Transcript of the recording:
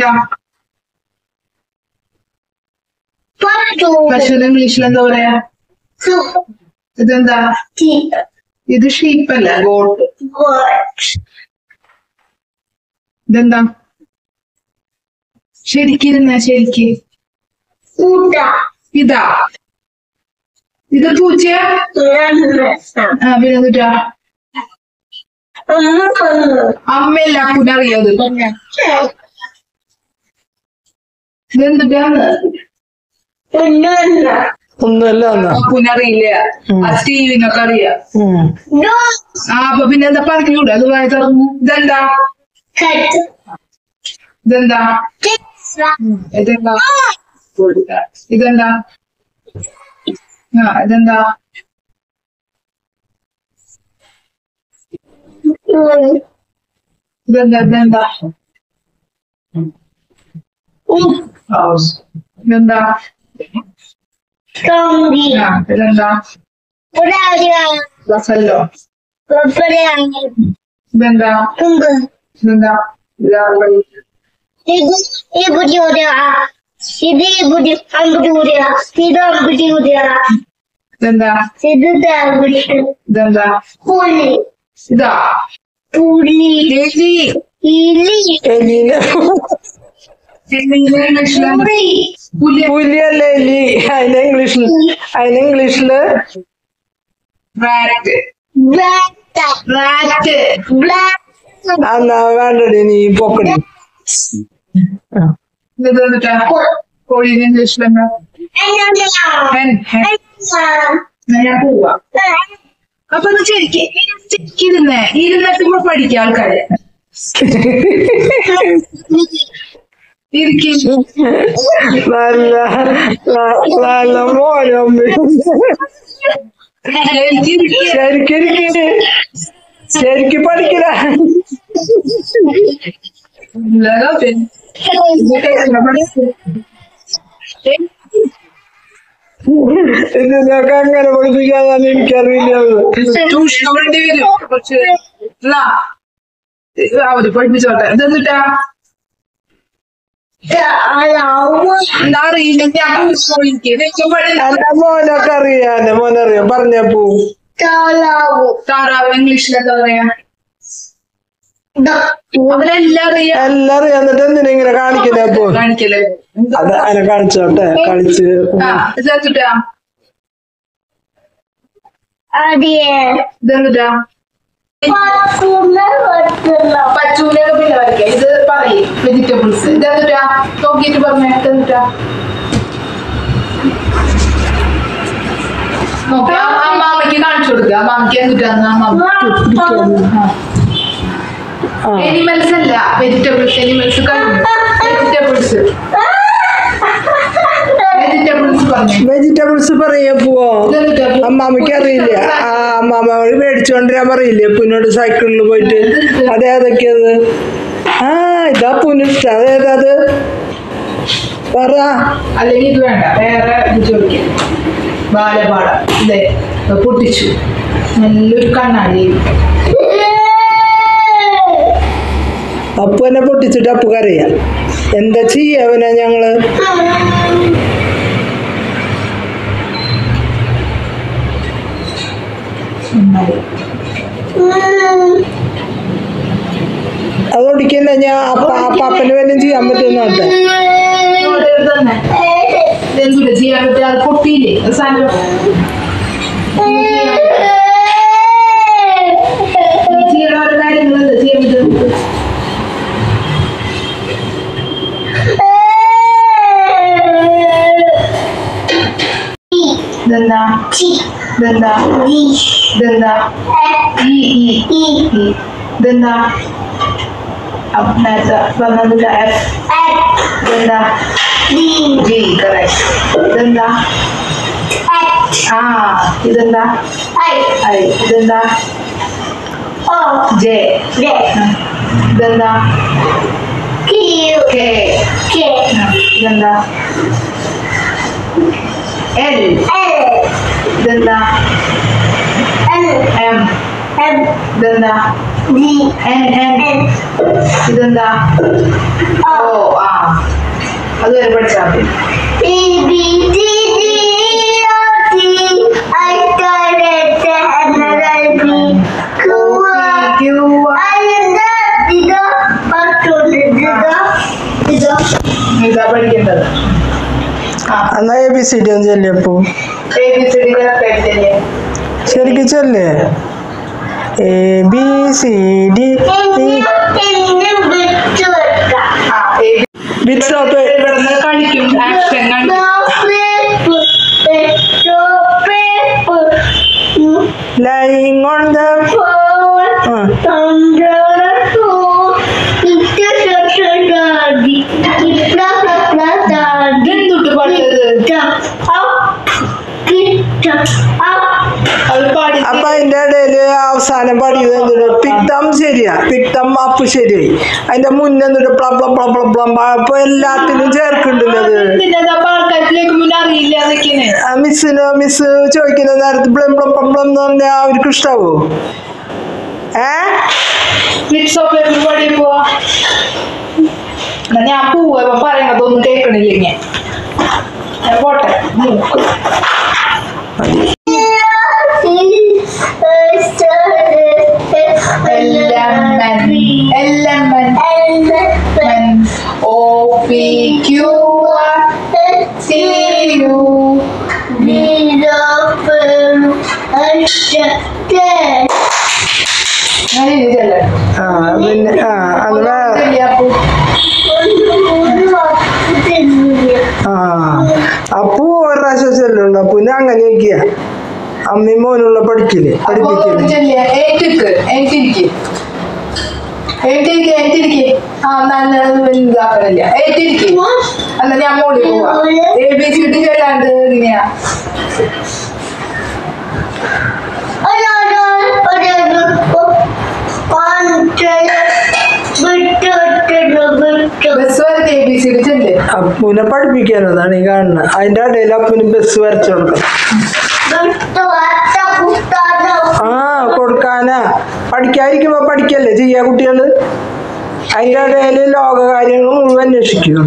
ഇതെന്താ? പശുവിന് ഇംഗ്ലീഷിൽ എന്താ പറയാ? ഇതെന്താ? ഇത് ഷീപ്പല്ല, ഗോട്ട്. ഇതെന്താ? ശരിക്കിരുന്ന ശരിക്ക് ഇതാ. ഇത് പൂച്ചയാ? പിന്നെന്താ? അമ്മയല്ല, അപ്പുനറിയാത്. ഇതെന്താന്ന്? ഒന്നുമല്ല. അപ്പുനറിയില്ല, ആ സ്റ്റീവിനൊക്കെ അറിയാം. അപ്പൊ പിന്നെന്താ പറഞ്ഞൂടെ? അത് വായ തുറന്നു. ഇതെന്താ? ഇതെന്താ? ഇതെന്താ? ഇതെന്താ? ഇതെന്താ? ഇതെന്താ? ഇതെന്താ? ഇതെന്താ? ഇതെന്താ? ബഫല്ലോ. ഇതെന്താ? ഇതെന്താ? ഇതെന്താ? ഇതെന്താ? ഇതാ പുലിയല്ല എലി. അതിന് ഇംഗ്ലീഷില് എന്നാ വേണ്ടടി, നീ പൊക്കടി. കോഴീനെ ഇംഗ്ലീഷിലെന്താ? ഞാൻ പോവാ. അപ്പൊ ശരിക്കിരുന്നേ, ഇരുന്നിട്ട് കൂടെ പഠിക്കാം ആൾക്കാരെ. നല്ല മോനും ശരിക്ക് പഠിക്കല. ഇതിനൊക്കെ അങ്ങനെ പഠിപ്പിക്കാന്ന് എനിക്കറിയില്ല. അവര് പഠിപ്പിച്ചോട്ടെ. ഇതെന്നിട്ടാ? മോനൊക്കെ അറിയാതെ, മോനറിയാം, പറഞ്ഞപ്പോ. താറാവ് ഇംഗ്ലീഷിലെന്താ പറയാ? അവരെല്ലാം അറിയാം. എല്ലാം അറിയാം. എന്നിട്ട് എന്തിനാ ഇങ്ങനെ കാണിക്കലേ? അപ്പൊ കാണിക്കല്ലേ? അത് അതിനെ കാണിച്ചോട്ടെ, കളിച്ച്. ഇതെന്നിട്ടാ? ഇതെന്നിട്ടാ? പച്ചൂലൊക്കെ പിന്നെ വരയ്ക്കാം. ഇത് പറയും വെജിറ്റബിൾസ്. ഇതെന്നിട്ടാ? നോക്കിയിട്ട് പറഞ്ഞ ഇതെന്നിട്ടാ? നോക്കി അമ്മാമ്മക്ക് കാണിച്ചു കൊടുക്കുക. അമ്മാമ്മക്ക് എന്നിട്ടാന്ന് അമ്മാമ്മ. എനിമൽസ് അല്ല, വെജിറ്റബിൾസ്. എനിമൽസ് കഴിഞ്ഞു. വെജിറ്റബിൾസ് പറയപ്പോ അമ്മാമ്മക്ക് അറിയില്ല. അമ്മാമ്മ മേടിച്ചോണ്ടിരാൻ പറയില്ലേ അപ്പൂനോട് സൈക്കിളിൽ പോയിട്ട്? അതേതൊക്കെയത്? ഇതാ അപ്പൂന് ഇഷ്ടം. അതേതത് പറ. അല്ലെങ്കിൽ ഇത് വേണ്ട, വേറെ ഇത് ചോദിക്കാം. ബാലപാഠം. ഇതേ പൊട്ടിച്ചു, നല്ലൊരു കണ്ണാടി. അപ്പു എന്നെ പൊട്ടിച്ചിട്ട് അപ്പുക്കറിയാം. എന്താ ചെയ്യവനാ ഞങ്ങള്? അതോടിക്കന്നെ ഞാൻ അപ്പാപ്പന് വല്ലതും ചെയ്യാൻ പറ്റുന്നോട്ടെ. ചെയ്യാൻ പറ്റിയ അത് പൊട്ടിയില്ലേ സാധനം. ചെയ്യണ ഓരോ കാര്യങ്ങളല്ലേ ചെയ്യാൻ പറ്റുന്നത്. ഇതെന്താ? ഇതെന്താ? ഇതെന്താ? ഇതെന്താ? നേരത്തെ പറഞ്ഞത് F. ഇതെന്താ? G. കറക്റ്റ്. ഇതെന്താ? ഇതെന്താ? I. ഇതെന്താ? J. ഇതെന്താ? K. ഇതെന്താ? L. ഇതെന്താ? M. ഇതെന്താ? N. ഇതെന്താ? O. അതുവരെ പഠിച്ചാൽ മതി. ഇതാ പഠിക്കേണ്ടത്. എന്നാ ABCD ഒന്ന് ചെല്ലപ്പോ ABCD ശരിക്കും ചെല്ലേ ABCD ബിറ്റ്സ് ഓഫ് കളിക്കും ആക്ഷൻ lying on the എന്തുട്ട് പാട്ടത് അത് പാടി. അപ്പൊ അതിന്റെ ഇടയില് അവസാനം പാടിയത് എന്തുണ്ട് പിക്തം ശരിയാ പിക്തം അപ്പ് ശരിയായി അതിന്റെ മുന്നേ എന്തുണ്ട് പ്ലം അപ്പൊ എല്ലാത്തിനും ചേർക്കുന്നുണ്ടല്ലോ അത് മിസ് ചോദിക്കുന്ന നേരത്ത് പ്ലം പ്ലം പ്ലം പ്ലം എന്ന് പറഞ്ഞാൽ അവർക്ക് ഇഷ്ടാവോ? ഞാൻ പോവാ പറയണതൊന്നും കേൾക്കണില്ല ഞാൻ പോട്ടെ. പിന്നെ അത് അപ്പു ഒരു പ്രാവശ്യം ചെല്ലുള്ളൂ അപ്പുവിന് അങ്ങനെയൊക്കെയാ അമ്മയും മോനുള്ള പഠിപ്പിക്കല്. അല്ല ഞാൻ മോളിൽ പോവാ. ABCD ചെല്ലാണ്ട് എങ്ങനെയാ? അപ്പൂനെ പഠിപ്പിക്കാനതാണ് ഈ കാണുന്നത്. അതിന്റെ ഇടയിൽ അപ്പൂന് ബസ് വരച്ചു കൊടുക്കണം. കൊടുക്കാനാ പഠിക്കാതിരിക്കുമ്പോ പഠിക്കല്ലേ ചെയ്യാ കുട്ടികള്. അതിന്റെ ഇടയിൽ ലോകകാര്യങ്ങൾ മുഴുവൻ അന്വേഷിക്കുന്നു.